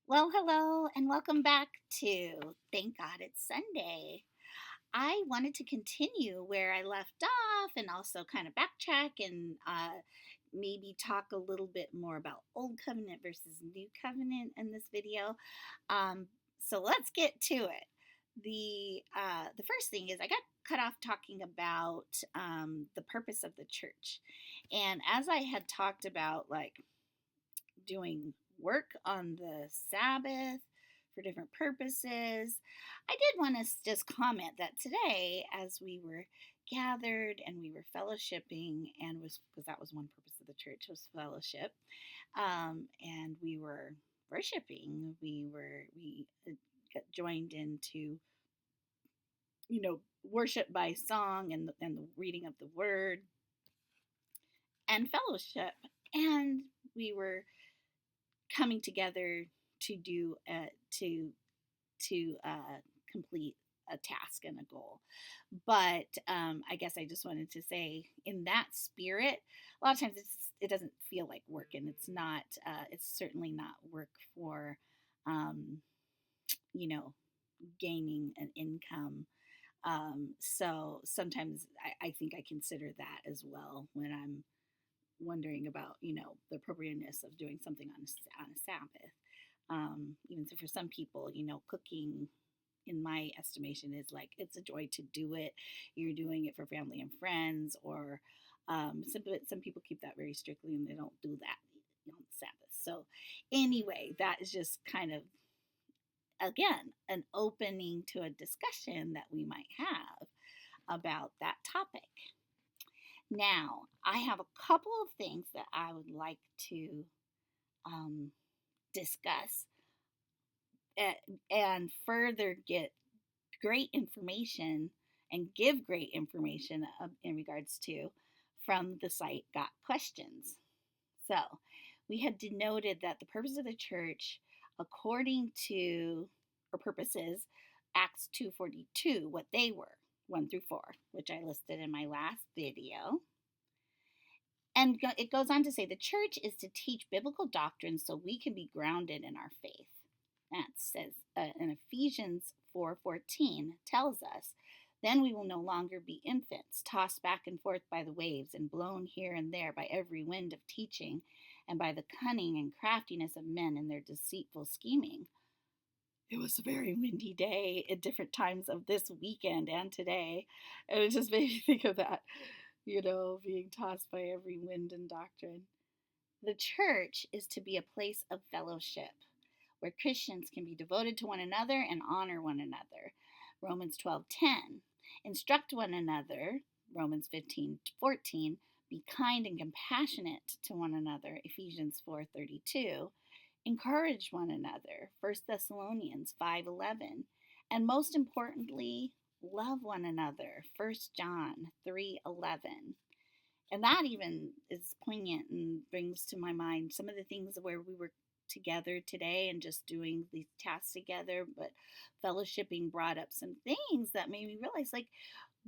Well, hello, and welcome back to Thank God It's Sunday. I wanted to continue where I left off and also kind of backtrack and maybe talk a little bit more about Old Covenant versus New Covenant in this video. Um, so let's get to it. The first thing is I got cut off talking about the purpose of the church, and as I had talked about, like doing work on the Sabbath for different purposes. I did want to just comment that today, as we were gathered and we were fellowshipping, and was because that was one purpose of the church was fellowship, and we were worshiping. We got joined into worship by song and the reading of the word and fellowship, and we were coming together to do to complete a task and a goal. But I guess I just wanted to say, in that spirit, a lot of times it doesn't feel like work, and it's not. It's certainly not work for, um, you know, gaining an income. So sometimes I think I consider that as well when I'm wondering about the appropriateness of doing something on a Sabbath. Even so, for some people, cooking, in my estimation, is like it's a joy to do it. You're doing it for family and friends, or some people keep that very strictly and they don't do that on Sabbath. So anyway, that is just kind of again an opening to a discussion that we might have about that topic. Now, I have a couple of things that I would like to um, discuss and further get great information and give great information in regards to from the site Got Questions. So, we had denoted that the purpose of the church, according to, or purposes, Acts 2:42, what they were, 1 through 4, which I listed in my last video. And it goes on to say the church is to teach biblical doctrine so we can be grounded in our faith. That says in Ephesians 4:14 tells us, then we will no longer be infants, tossed back and forth by the waves and blown here and there by every wind of teaching and by the cunning and craftiness of men in their deceitful scheming. It was a very windy day at different times of this weekend and today. And it just made me think of that, being tossed by every wind and doctrine. The church is to be a place of fellowship where Christians can be devoted to one another and honor one another. Romans 12:10. Instruct one another. Romans 15:14. Be kind and compassionate to one another. Ephesians 4:32. Encourage one another. 1 Thessalonians 5:11. And most importantly, love one another. 1 John 3:11. And that even is poignant and brings to my mind some of the things where we were together today and just doing these tasks together, but fellowshipping brought up some things that made me realize like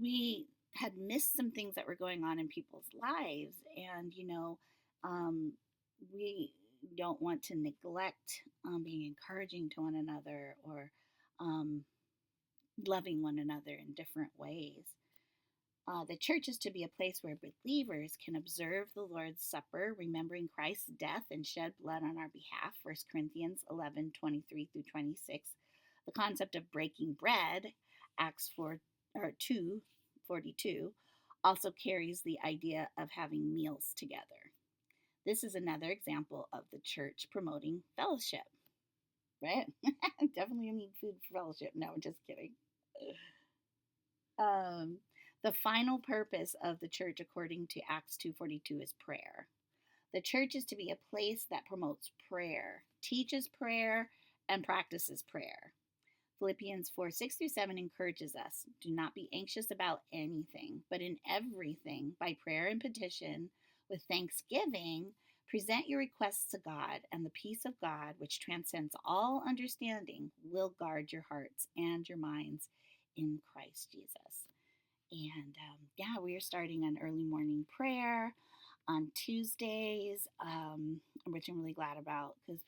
we had missed some things that were going on in people's lives. And we don't want to neglect being encouraging to one another, or um, loving one another in different ways. The church is to be a place where believers can observe the Lord's Supper, remembering Christ's death and shed blood on our behalf, 1 Corinthians 11:23 through 26. The concept of breaking bread, Acts 4, or 2:42, also carries the idea of having meals together. This is another example of the church promoting fellowship, right? Definitely need food for fellowship. No, I'm just kidding. Um, the final purpose of the church, according to Acts 2:42, is prayer. The church is to be a place that promotes prayer, teaches prayer, and practices prayer. Philippians 4:6 through 7 encourages us, do not be anxious about anything, but in everything, by prayer and petition, with thanksgiving, present your requests to God, and the peace of God, which transcends all understanding, will guard your hearts and your minds in Christ Jesus. And yeah, we are starting an early morning prayer on Tuesdays, which I'm really glad about because